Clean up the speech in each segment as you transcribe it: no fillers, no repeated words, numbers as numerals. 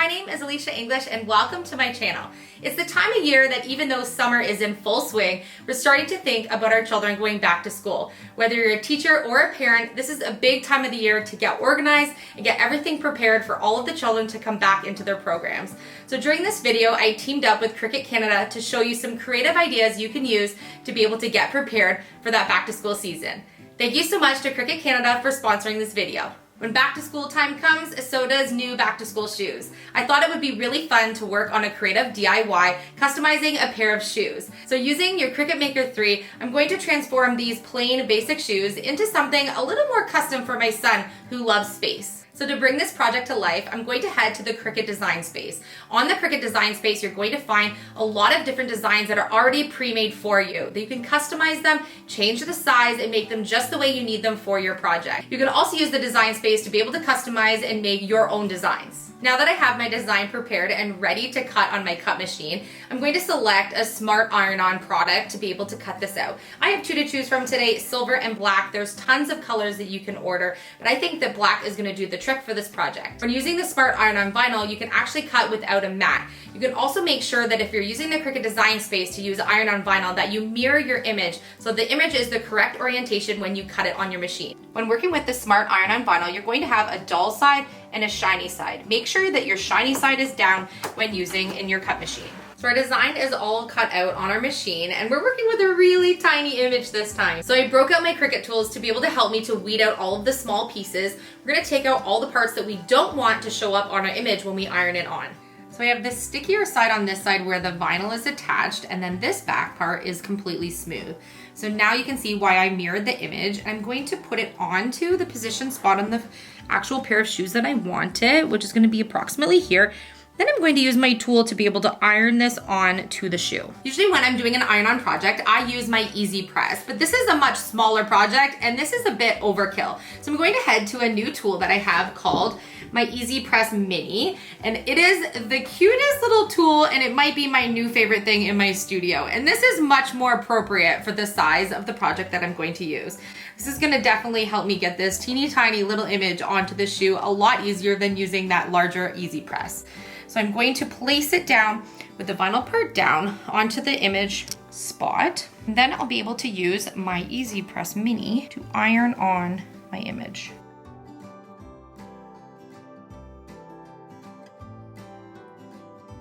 my name is Elysia English and welcome to my channel. It's the time of year that even though summer is in full swing, we're starting to think about our children going back to school. Whether you're a teacher or a parent, this is a big time of the year to get organized and get everything prepared for all of the children to come back into their programs. So during this video, I teamed up with Cricut Canada to show you some creative ideas you can use to be able to get prepared for that back to school season. Thank you so much to Cricut Canada for sponsoring this video. When back to school time comes, so does new back to school shoes. I thought it would be really fun to work on a creative DIY, customizing a pair of shoes. So using your Cricut Maker 3, I'm going to transform these plain basic shoes into something a little more custom for my son who loves space. So to bring this project to life, I'm going to head to the Cricut Design Space. On the Cricut Design Space, you're going to find a lot of different designs that are already pre-made for you. That you can customize them, change the size, and make them just the way you need them for your project. You can also use the Design Space to be able to customize and make your own designs. Now that I have my design prepared and ready to cut on my cut machine, I'm going to select a smart iron-on product to be able to cut this out. I have two to choose from today, silver and black. There's tons of colors that you can order, but I think that black is going to do the trick for this project. When using the smart iron-on vinyl, you can actually cut without a mat. You can also make sure that if you're using the Cricut Design Space to use iron-on vinyl, that you mirror your image so the image is the correct orientation when you cut it on your machine. When working with the smart iron-on vinyl, you're going to have a dull side and a shiny side. Make sure that your shiny side is down when using in your cut machine. So our design is all cut out on our machine and we're working with a really tiny image this time. So I broke out my Cricut tools to be able to help me to weed out all of the small pieces. We're gonna take out all the parts that we don't want to show up on our image when we iron it on. So I have this stickier side on this side where the vinyl is attached, and then this back part is completely smooth. So now you can see why I mirrored the image. I'm going to put it onto the position spot on the actual pair of shoes that I wanted, which is going to be approximately here. Then I'm going to use my tool to be able to iron this on to the shoe. Usually when I'm doing an iron-on project, I use my EasyPress, but this is a much smaller project and this is a bit overkill. So I'm going to head to a new tool that I have called my EasyPress Mini, and it is the cutest little tool and it might be my new favorite thing in my studio. And this is much more appropriate for the size of the project that I'm going to use. This is gonna definitely help me get this teeny tiny little image onto the shoe a lot easier than using that larger EasyPress. So I'm going to place it down with the vinyl part down onto the image spot. And then I'll be able to use my EasyPress Mini to iron on my image.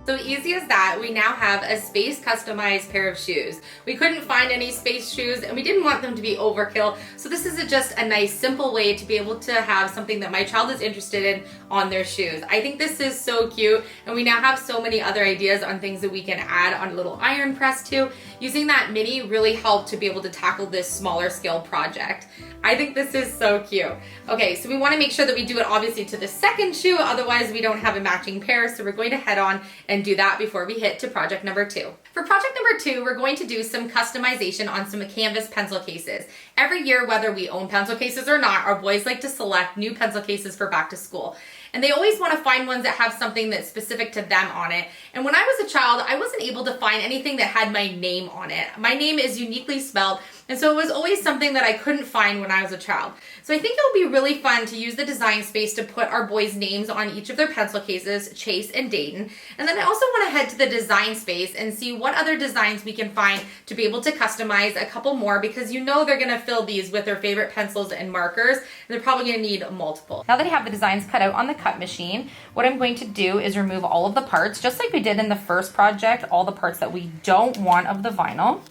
So easy as that, we now have a space customized pair of shoes. We couldn't find any space shoes and we didn't want them to be overkill. So this is just a nice simple way to be able to have something that my child is interested in on their shoes. I think this is so cute and we now have so many other ideas on things that we can add on a little iron press too. Using that mini really helped to be able to tackle this smaller scale project. I think this is so cute. Okay, so we want to make sure that we do it obviously to the second shoe, otherwise we don't have a matching pair. So we're going to head on and do that before we hit to project number 2. For project number 2, we're going to do some customization on some canvas pencil cases. Every year, whether we own pencil cases or not, our boys like to select new pencil cases for back to school. And they always want to find ones that have something that's specific to them on it. And when I was a child, I wasn't able to find anything that had my name on it. My name is uniquely spelled, and so it was always something that I couldn't find when I was a child. So I think it would be really fun to use the Design Space to put our boys' names on each of their pencil cases, Chase and Dayton. And then I also want to head to the Design Space and see what other designs we can find to be able to customize a couple more, because you know they're going to fill these with their favorite pencils and markers. And they're probably going to need multiple. Now that I have the designs cut out on the cut machine, what I'm going to do is remove all of the parts, just like we did in the first project, all the parts that we don't want of the vinyl.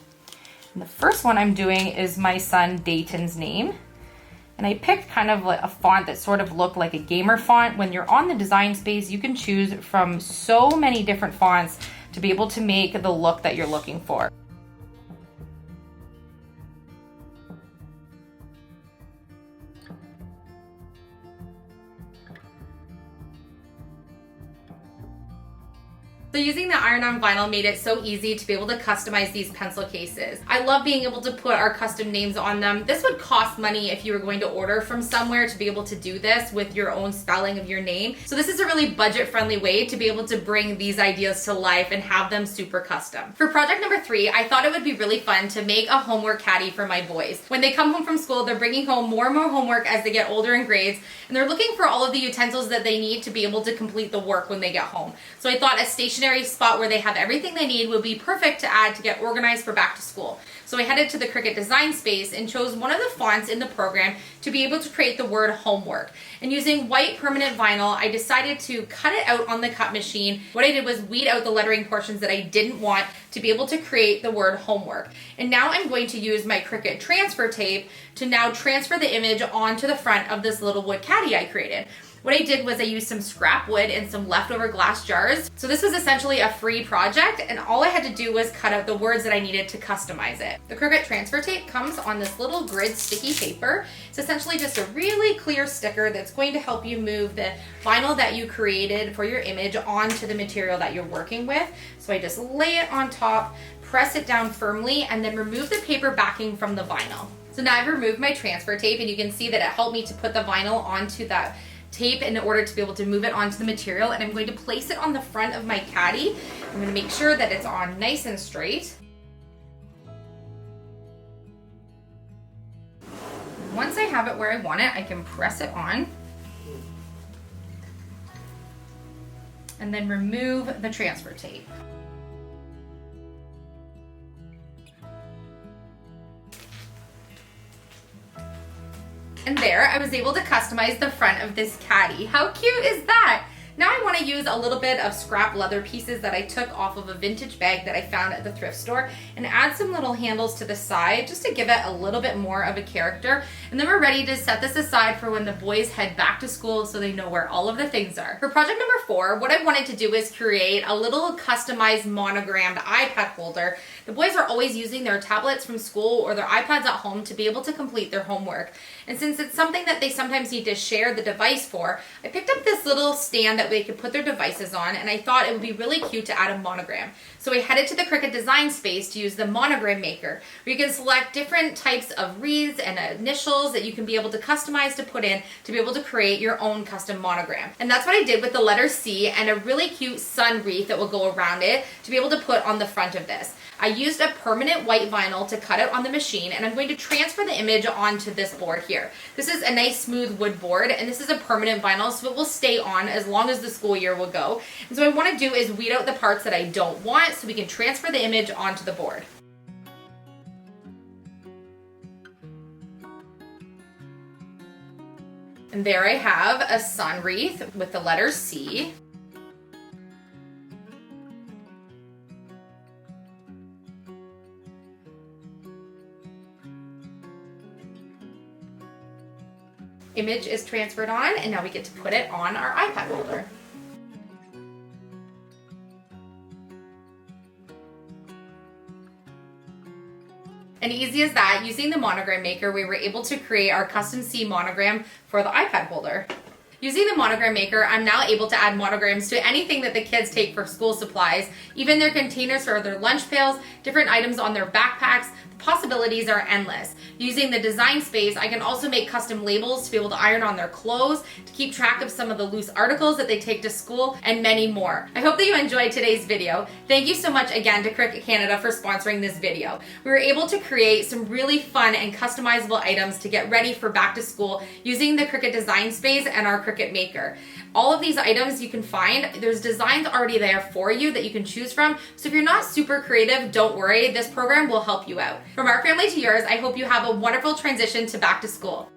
And the first one I'm doing is my son Dayton's name. And I picked kind of like a font that sort of looked like a gamer font. When you're on the Design Space, you can choose from so many different fonts to be able to make the look that you're looking for. So using the iron-on vinyl made it so easy to be able to customize these pencil cases. I love being able to put our custom names on them. This would cost money if you were going to order from somewhere to be able to do this with your own spelling of your name. So this is a really budget-friendly way to be able to bring these ideas to life and have them super custom. For project number 3, I thought it would be really fun to make a homework caddy for my boys. When they come home from school, they're bringing home more and more homework as they get older in grades, and they're looking for all of the utensils that they need to be able to complete the work when they get home. So I thought a stationary spot where they have everything they need would be perfect to add to get organized for back to school. So I headed to the Cricut design space and chose one of the fonts in the program to be able to create the word homework. And using white permanent vinyl, I decided to cut it out on the cut machine. What I did was weed out the lettering portions that I didn't want to be able to create the word homework. And now I'm going to use my Cricut transfer tape to now transfer the image onto the front of this little wood caddy I created. What I did was I used some scrap wood and some leftover glass jars. So this was essentially a free project, and all I had to do was cut out the words that I needed to customize it. The Cricut transfer tape comes on this little grid sticky paper. It's essentially just a really clear sticker that's going to help you move the vinyl that you created for your image onto the material that you're working with. So I just lay it on top, press it down firmly, and then remove the paper backing from the vinyl. So now I've removed my transfer tape, and you can see that it helped me to put the vinyl onto that tape in order to be able to move it onto the material, and I'm going to place it on the front of my caddy. I'm going to make sure that it's on nice and straight. Once I have it where I want it, I can press it on and then remove the transfer tape. And there, I was able to customize the front of this caddy. How cute is that? Now I want to use a little bit of scrap leather pieces that I took off of a vintage bag that I found at the thrift store and add some little handles to the side just to give it a little bit more of a character. And then we're ready to set this aside for when the boys head back to school so they know where all of the things are. For project number 4, what I wanted to do is create a little customized monogrammed iPad holder. The boys are always using their tablets from school or their iPads at home to be able to complete their homework. And since it's something that they sometimes need to share the device for, I picked up this little stand that they could put their devices on, and I thought it would be really cute to add a monogram. So I headed to the Cricut design space to use the Monogram Maker, where you can select different types of wreaths and initials that you can be able to customize to put in to be able to create your own custom monogram. And that's what I did with the letter C and a really cute sun wreath that will go around it to be able to put on the front of this. I used a permanent white vinyl to cut it on the machine, and I'm going to transfer the image onto this board here. This is a nice smooth wood board, and this is a permanent vinyl, so it will stay on as long as the school year will go. And so what I want to do is weed out the parts that I don't want so we can transfer the image onto the board. And there I have a sun wreath with the letter C. Image is transferred on, and now we get to put it on our iPad holder. And easy as that, using the Monogram Maker, we were able to create our custom C monogram for the iPad holder. Using the Monogram Maker, I'm now able to add monograms to anything that the kids take for school supplies, even their containers for their lunch pails, different items on their backpacks. The possibilities are endless. Using the design space, I can also make custom labels to be able to iron on their clothes, to keep track of some of the loose articles that they take to school, and many more. I hope that you enjoyed today's video. Thank you so much again to Cricut Canada for sponsoring this video. We were able to create some really fun and customizable items to get ready for back to school using the Cricut design space and our Cricut Maker. All of these items you can find, there's designs already there for you that you can choose from. So if you're not super creative, don't worry, this program will help you out. From our family to yours, I hope you have a wonderful transition to back to school.